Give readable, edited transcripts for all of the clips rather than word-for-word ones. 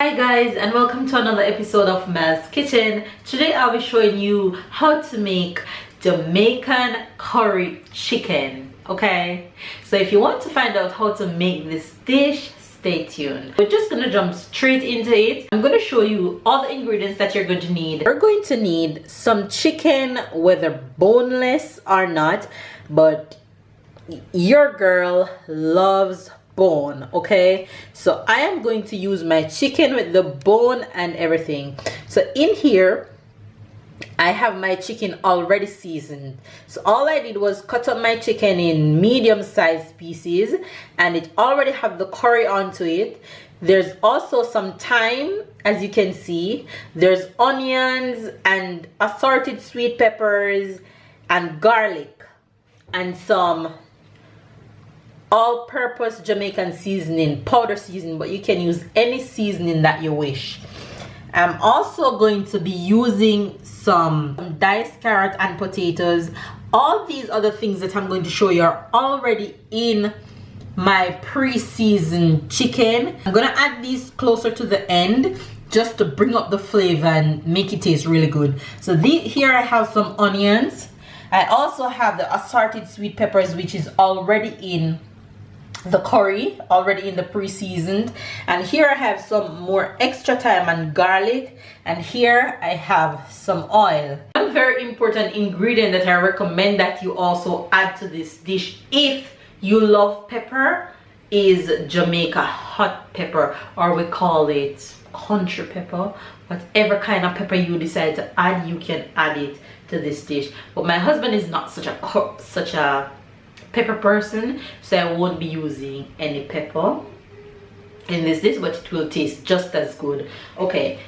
Hi guys, and welcome to another episode of Mel'S Kitchen. Today I'll be showing you how to make Jamaican curry chicken. Okay, so if you want to find out how to make this dish, stay tuned. We're just gonna jump straight into it. I'm gonna show you all the ingredients that you're going to need. We're going to need some chicken, whether boneless or not, but your girl loves bone. Okay, so I am going to use my chicken with the bone and everything. So in here I have my chicken already seasoned. So all I did was cut up my chicken in medium-sized pieces, and it already have the curry onto it. There's also some thyme, as you can see. There's onions and assorted sweet peppers and garlic and some all-purpose Jamaican seasoning, powder seasoning, but you can use any seasoning that you wish. I'm also going to be using some diced carrot and potatoes. All these other things that I'm going to show you are already in my pre-seasoned chicken. I'm gonna add these closer to the end just to bring up the flavor and make it taste really good. So here I have some onions. I also have the assorted sweet peppers, which is already in the curry, already in the pre-seasoned. And here I have some more extra thyme and garlic, and here I have some oil. One very important ingredient that I recommend that you also add to this dish if you love pepper is Jamaica hot pepper, or we call it country pepper. Whatever kind of pepper you decide to add, you can add it to this dish. But my husband is not such a pepper person, so I won't be using any pepper in this dish, but it will taste just as good. Okay,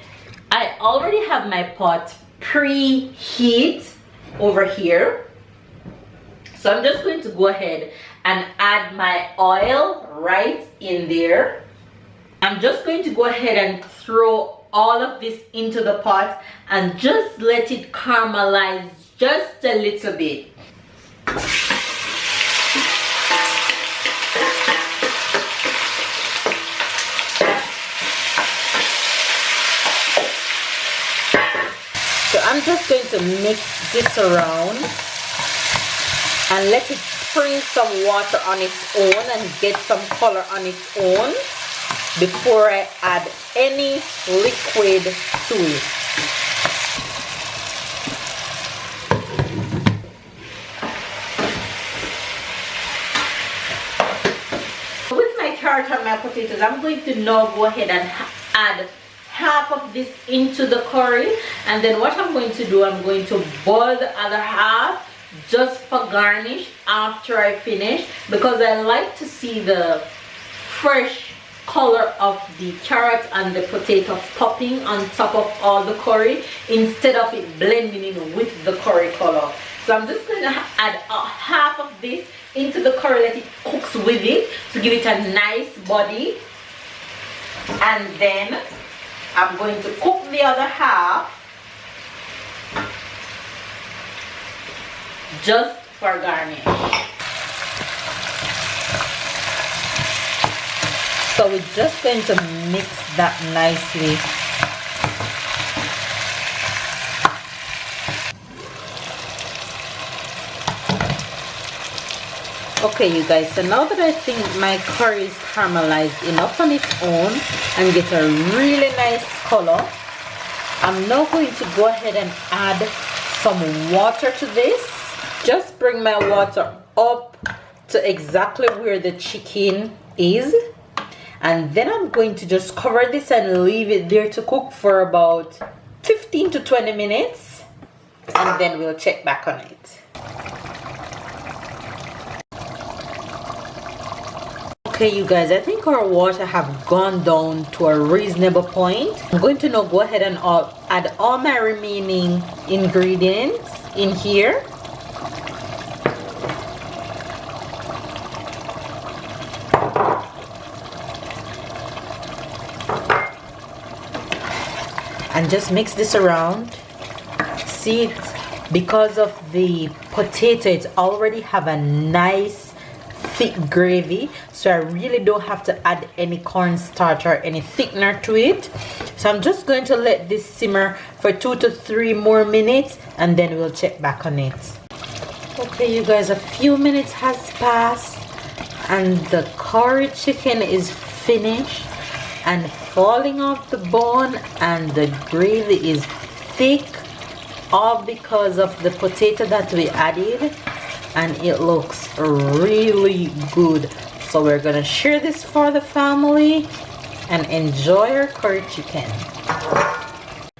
I already have my pot preheat over here, so I'm just going to go ahead and add my oil right in there. I'm just going to go ahead and throw all of this into the pot and just let it caramelize just a little bit. So I'm just going to mix this around and let it spring some water on its own and get some color on its own before I add any liquid to it. With my carrot and my potatoes, I'm going to now go ahead and add half of this into the curry, and then what I'm going to do, I'm going to boil the other half just for garnish after I finish, because I like to see the fresh color of the carrot and the potato popping on top of all the curry instead of it blending in with the curry color. So I'm just going to add half of this into the curry, let it cooks with it to give it a nice body, and then I'm going to cook the other half just for garnish. So we're just going to mix that nicely. Okay, you guys, so now that I think my curry is caramelized enough on its own and get a really nice color, I'm now going to go ahead and add some water to this. Just bring my water up to exactly where the chicken is, and then I'm going to just cover this and leave it there to cook for about 15 to 20 minutes, and then we'll check back on it. Okay, you guys, I think our water have gone down to a reasonable point. I'm going to now go ahead and add all my remaining ingredients in here. And just mix this around. See it, because of the potato, it already have a nice thick gravy, so I really don't have to add any cornstarch or any thickener to it. So I'm just going to let this simmer for 2 to 3 more minutes, and then we'll check back on it. Okay, you guys, a few minutes has passed and the curry chicken is finished and falling off the bone, and the gravy is thick, all because of the potato that we added, and it looks really good. So we're gonna share this for the family and enjoy our curry chicken.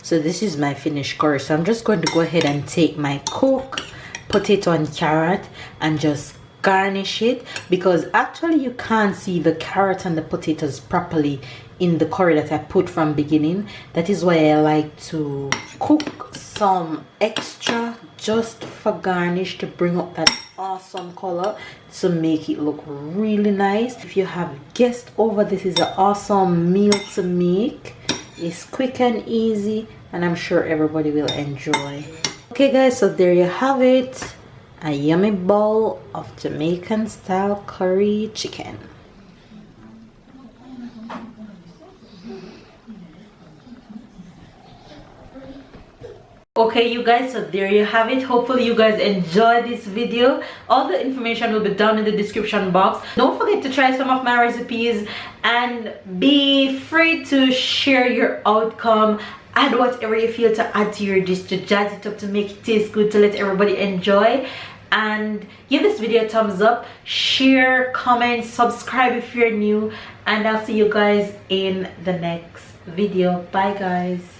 So this is my finished curry, so I'm just going to go ahead and take my cooked potato and carrot and just garnish it, because actually you can't see the carrot and the potatoes properly in the curry that I put from beginning. That is why I like to cook some extra just for garnish, to bring up that awesome color, to make it look really nice. If you have guests over, this is an awesome meal to make. It's quick and easy, and I'm sure everybody will enjoy. Okay guys, so there you have it, a yummy bowl of Jamaican style curry chicken. Okay you guys, so there you have it. Hopefully you guys enjoyed this video. All the information will be down in the description box. Don't forget to try some of my recipes and be free to share your outcome. Add whatever you feel to add to your dish, to jazz it up, to make it taste good, to let everybody enjoy. And give this video a thumbs up, share, comment, subscribe if you're new, and I'll see you guys in the next video. Bye guys.